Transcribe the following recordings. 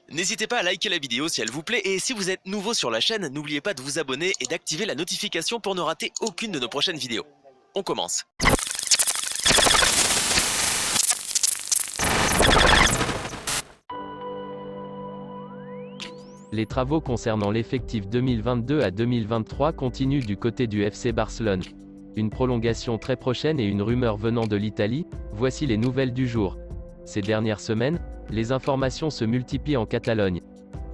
N'hésitez pas à liker la vidéo si elle vous plaît et si vous êtes nouveau sur la chaîne, n'oubliez pas de vous abonner et d'activer la notification pour ne rater aucune de nos prochaines vidéos. On commence. Les travaux concernant l'effectif 2022 à 2023 continuent du côté du FC Barcelone. Une prolongation très prochaine et une rumeur venant de l'Italie, voici les nouvelles du jour. Ces dernières semaines, les informations se multiplient en Catalogne.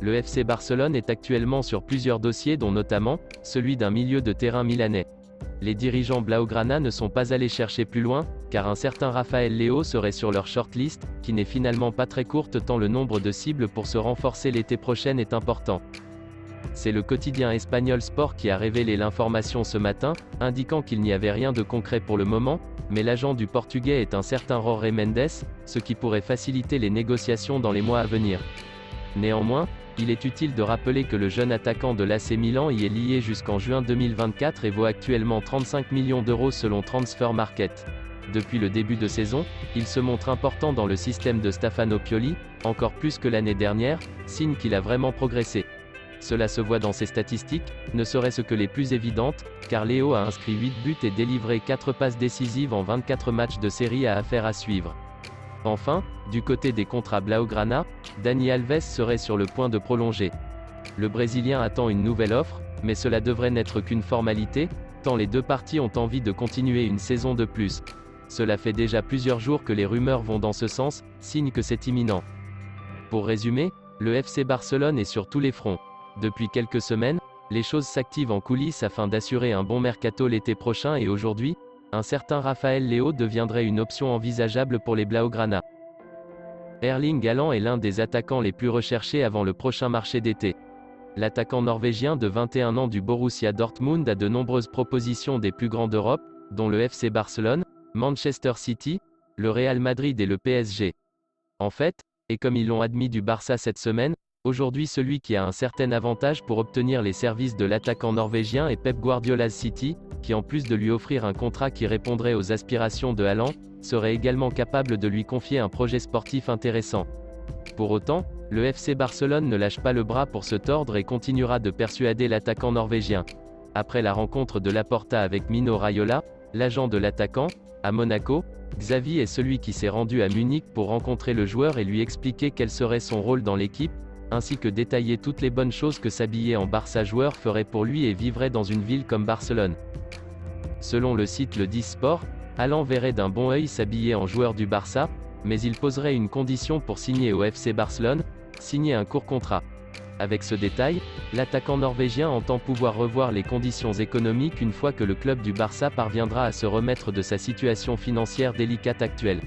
Le FC Barcelone est actuellement sur plusieurs dossiers dont notamment, celui d'un milieu de terrain milanais. Les dirigeants blaugrana ne sont pas allés chercher plus loin, car un certain Rafael Leao serait sur leur shortlist, qui n'est finalement pas très courte tant le nombre de cibles pour se renforcer l'été prochain est important. C'est le quotidien espagnol Sport qui a révélé l'information ce matin, indiquant qu'il n'y avait rien de concret pour le moment, mais l'agent du Portugais est un certain Jorge Mendes, ce qui pourrait faciliter les négociations dans les mois à venir. Néanmoins, il est utile de rappeler que le jeune attaquant de l'AC Milan y est lié jusqu'en juin 2024 et vaut actuellement 35 millions d'euros selon Transfermarkt. Depuis le début de saison, il se montre important dans le système de Stefano Pioli, encore plus que l'année dernière, signe qu'il a vraiment progressé. Cela se voit dans ses statistiques, ne serait-ce que les plus évidentes, car Léo a inscrit 8 buts et délivré 4 passes décisives en 24 matchs de série à affaire à suivre. Enfin, du côté des contrats blaugrana, Dani Alves serait sur le point de prolonger. Le Brésilien attend une nouvelle offre, mais cela devrait n'être qu'une formalité, tant les deux parties ont envie de continuer une saison de plus. Cela fait déjà plusieurs jours que les rumeurs vont dans ce sens, signe que c'est imminent. Pour résumer, le FC Barcelone est sur tous les fronts. Depuis quelques semaines, les choses s'activent en coulisses afin d'assurer un bon mercato l'été prochain et aujourd'hui, un certain Rafael Leao deviendrait une option envisageable pour les blaugrana. Erling Haaland est l'un des attaquants les plus recherchés avant le prochain marché d'été. L'attaquant norvégien de 21 ans du Borussia Dortmund a de nombreuses propositions des plus grands d'Europe, dont le FC Barcelone, Manchester City, le Real Madrid et le PSG. En fait, et comme ils l'ont admis du Barça cette semaine, aujourd'hui celui qui a un certain avantage pour obtenir les services de l'attaquant norvégien est Pep Guardiola's City, qui en plus de lui offrir un contrat qui répondrait aux aspirations de Haaland, serait également capable de lui confier un projet sportif intéressant. Pour autant, le FC Barcelone ne lâche pas le bras pour se tordre et continuera de persuader l'attaquant norvégien. Après la rencontre de Laporta avec Mino Raiola, l'agent de l'attaquant, à Monaco, Xavi est celui qui s'est rendu à Munich pour rencontrer le joueur et lui expliquer quel serait son rôle dans l'équipe, ainsi que détailler toutes les bonnes choses que s'habiller en Barça joueur ferait pour lui et vivrait dans une ville comme Barcelone. Selon le site Le 10 Sport, Haaland verrait d'un bon œil s'habiller en joueur du Barça, mais il poserait une condition pour signer au FC Barcelone, signer un court contrat. Avec ce détail, l'attaquant norvégien entend pouvoir revoir les conditions économiques une fois que le club du Barça parviendra à se remettre de sa situation financière délicate actuelle.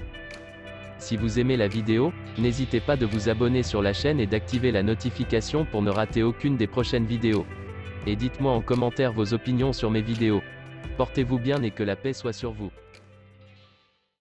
Si vous aimez la vidéo, n'hésitez pas de vous abonner sur la chaîne et d'activer la notification pour ne rater aucune des prochaines vidéos. Et dites-moi en commentaire vos opinions sur mes vidéos. Portez-vous bien et que la paix soit sur vous.